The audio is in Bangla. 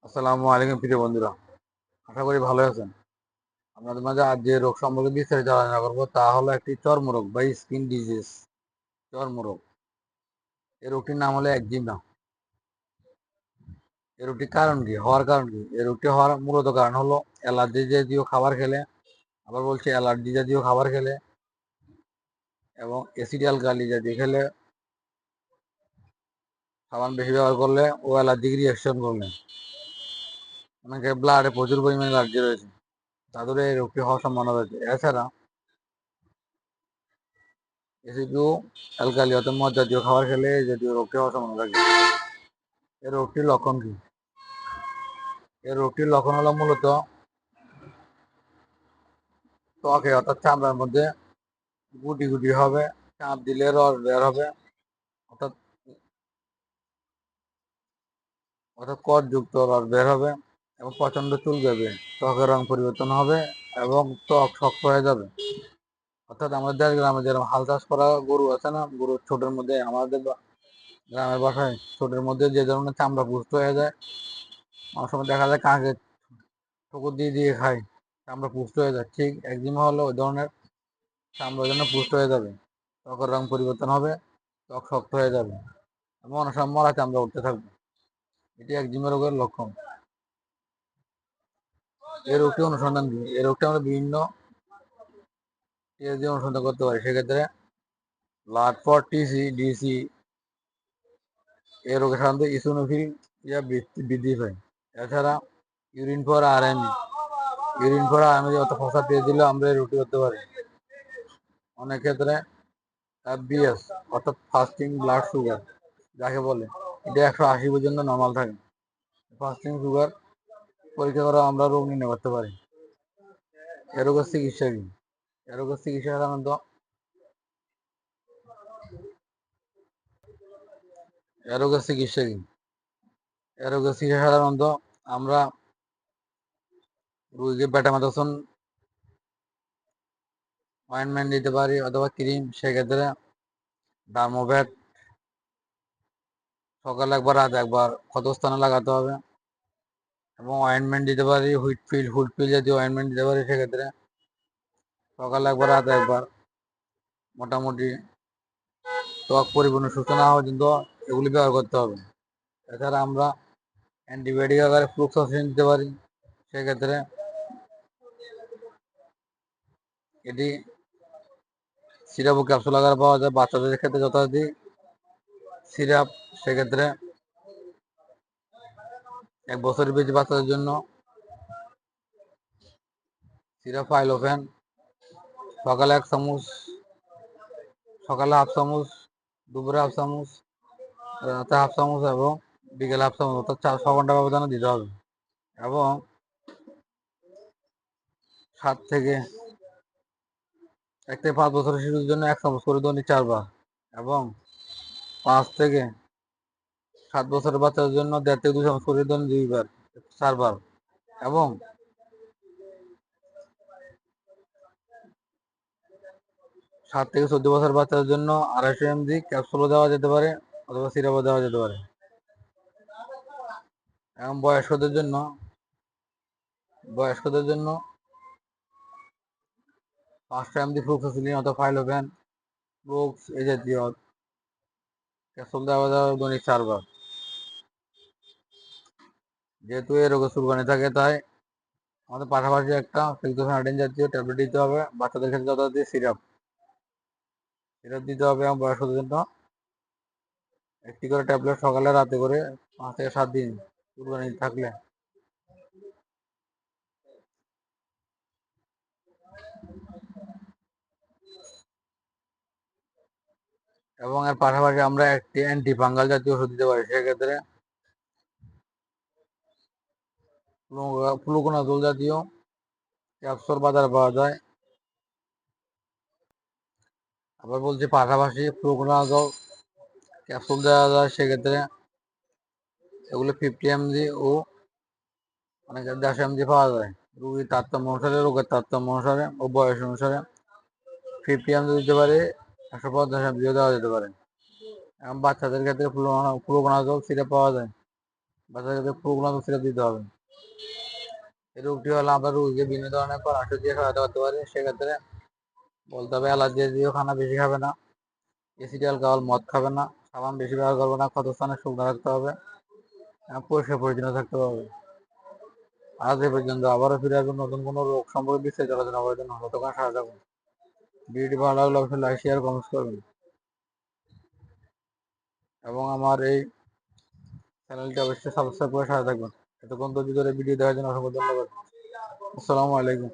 আসসালামু আলাইকুম প্রিয় বন্ধুরা, আশা করি ভালো আছেন। আপনাদের মাঝে আজ যে রোগ সম্পর্কে বিস্তারিত আলোচনা করবো তা হলো একটি চর্মরোগ বা স্কিন ডিজিজ। চর্মরোগ, এই রোগটির নাম হলো একজিমা। এই রোগটির কারণ কি, হওয়ার কারণ কি? এই রোগটি হওয়ার মূলত কারণ হলো অ্যালার্জি জাতীয় খাবার খেলে, আবার বলছি অ্যালার্জি জাতীয় খাবার খেলে এবং অ্যাসিড অ্যালকালি জাতীয় খেলে, সাবান বেশি ব্যবহার করলে ও অ্যালার্জিক রিয়াকশন করলে। অনেকে ব্লাডে প্রচুর পরিমাণে অ্যালার্জি রয়েছে, তাদের এই রোগটি হওয়ার সম্ভাবনা রয়েছে। এছাড়া এসিডিও অ্যালকালি অর্থাৎ মদ জাতীয় খাবার খেলে এই জাতীয় রোগটি হওয়ার সম্ভাবনা থাকে। এই রোগটির লক্ষণ কি? এই রোগটির লক্ষণ হলো মূলত ত্বকে অর্থাৎ চামড়ার মধ্যে গুটি গুটি হবে, চাপ দিলে রস বের হবে, অর্থাৎ অর্থাৎ কটযুক্ত রস বের হবে এবং প্রচন্ড চুলকাবে, ত্বকের রং পরিবর্তন হবে এবং ত্বক শক্ত হয়ে যাবে। অর্থাৎ আমাদের দেশ গ্রামে যেরকম হাল চাষ করা গরু আছে না, গরুর ছোটের মধ্যে আমাদের গ্রামের বাসায় ছোটের মধ্যে যে ধরনের চামড়া পুষ্ট হয়ে যায়, অনেক সময় দেখা যায় কাকে ঠুকুর দিয়ে দিয়ে খায়, চামড়া পুষ্ট হয়ে যায়। ঠিক একজিমা হলো ওই ধরনের, চামড়ার জন্য পুষ্ট হয়ে যাবে, ত্বকের রং পরিবর্তন হবে, ত্বক শক্ত হয়ে যাবে এবং অনেক সময় মরা চামড়া উঠতে থাকবে। এটি একজিমা রোগের লক্ষণ। এই রোগটি অনুসন্ধান কি? এই রোগটি আমরা বিভিন্ন টেস্ট দিয়ে অনুসন্ধান করতে পারি। সেক্ষেত্রে ব্লাড ফর টিসি ডিসি এই রোগে সাধারণত ইসোনোফিল বৃদ্ধি পায়। এছাড়া ইউরিন ফর আরএমই, ইউরিন ফর আরএমই অত ফসা টেস্ট দিলেও আমরা এই রোগটি করতে পারি। অনেক ক্ষেত্রে এফবিএস অর্থাৎ ফাস্টিং ব্লাড সুগার যাকে বলে, এটা 180 পর্যন্ত নর্মাল থাকে। ফাস্টিং সুগার পরীক্ষা করে আমরা রোগ নির্ণয় করতে পারি। এ রোগের চিকিৎসা কি? এ রোগের চিকিৎসা সাধারণত এ রোগের চিকিৎসা কি? এ রোগের চিকিৎসা সাধারণত আমরা রোগীকে বেটামেথসন অয়েন্টমেন্ট দিতে পারি অথবা ক্রিম। সেক্ষেত্রে ডার্মোভেট সকালে একবার রাত একবার ক্ষতস্থানে লাগাতে হবে এবং অয়েন্টমেন্ট দিতে পারি হুইটফিল জাতীয় অয়েন্টমেন্ট দিতে পারি। সেক্ষেত্রে সকালে একবার রাত একবার, মোটামুটি ত্বক পরিপূর্ণ সুস্থ না হওয়া পর্যন্ত এগুলি ব্যবহার করতে হবে। এছাড়া আমরা অ্যান্টিবায়োটিক আকারে ফ্লুক্সোসিন দিতে পারি। সেক্ষেত্রে এটি সিরাপ ও ক্যাপসুল আকারে পাওয়া যায় বাচ্চাদের ক্ষেত্রে যথারীতি সিরাপ। সেক্ষেত্রে 1 বছরের বেশি বাচ্চাদের জন্য সিরাপ ফাইলোফেন সকালে 1 চামচ, সকালে হাফ চামচ, দুপুরে হাফ চামচ, রাতে হাফ চামচ এবং বিকেলে হাফ চামচ, অর্থাৎ 6 ঘন্টা ব্যবধানে দিতে হবে। এবং 1 থেকে 5 বছরের শিশুদের জন্য 1 চামচ করে দৈনিক 4 বার এবং 5 থেকে 7 বছরের বাচ্চাদের জন্য 1.5 থেকে 2 চামচ করে দৈনিক 2 বার 4 বার এবং 7 থেকে 14 বছরের বাচ্চাদের জন্য 250 mg ক্যাপসুলও দেওয়া যেতে পারে অথবা সিরাপও দেওয়া যেতে পারে। এবং বয়স্কদের জন্য 500 mg ফ্লুক্সোসিলিন অথবা ফাইলোফেন ব্রুক্স এই জাতীয় ক্যাপসুল দেওয়া দৈনিক 4 বার। যেহেতু এই রোগের চুলকানি থাকে, তাই আমাদের পাশাপাশি একটা ফ্লুক্সোফেনাডিন জাতীয় ট্যাবলেট দিতে হবে। বাচ্চাদের ক্ষেত্রে যথারীতি সিরাপ দিতে হবে এবং বয়স্কদের জন্য একটি করে ট্যাবলেট সকালে রাতে করে 5 থেকে 7 দিন চুলকানি থাকলে। এবং এর পাশাপাশি আমরা একটি অ্যান্টি ফাঙ্গাল জাতীয় ওষুধ দিতে পারি। সেক্ষেত্রে ফ্লুকোনাজোল জাতীয় ক্যাপসুল বাজারে পাওয়া যায়। আবার বলছি পাশাপাশি ফ্লুকোনাজোল ক্যাপসুল দেওয়া যায়। সেক্ষেত্রে এগুলো 50 mg ও অনেক 150 mg পাওয়া যায়। রোগীর তারতম্য অনুসারে, রোগের তারতম্য অনুসারে ও বয়স অনুসারে 50 mg দিতে পারে, 150 mg দেওয়া যেতে পারে। এবং বাচ্চাদের ক্ষেত্রে ফ্লুকোনাজোল সিরাপ পাওয়া যায় বাচ্চাদের প্রোগ্রাম সিরাপ দিতে হবে। এই রোগটি হলে আমরা রোগীকে বিভিন্ন ধরনের পরামর্শ দিয়ে সহায়তা করতে পারি। সেক্ষেত্রে বলতে হবে অ্যালার্জি জাতীয় খানা বেশি খাবে না, এসিড অ্যালকোহল মদ খাবে না, সাবান বেশি ব্যবহার করবে না, ক্ষতস্থানে শুকনো রাখতে হবে, পরিষ্কার পরিচ্ছন্ন থাকতে হবে। আজ এ পর্যন্ত, আবারও ফিরে আসবেন নতুন কোনো রোগ সম্পর্কে বিস্তারিত আলোচনা করার জন্য। ততক্ষণ সাথে থাকুন। ভিডিওটি ভালো লাগলে অবশ্যই লাইক শেয়ার কমেন্টস করবেন এবং আমার এই চ্যানেলটি অবশ্যই সাবস্ক্রাইব করে সাথে থাকবেন। এতক্ষণ ধৈর্য ধরে ভিডিও দেখার জন্য অসংখ্য ধন্যবাদ। আসসালামু আলাইকুম।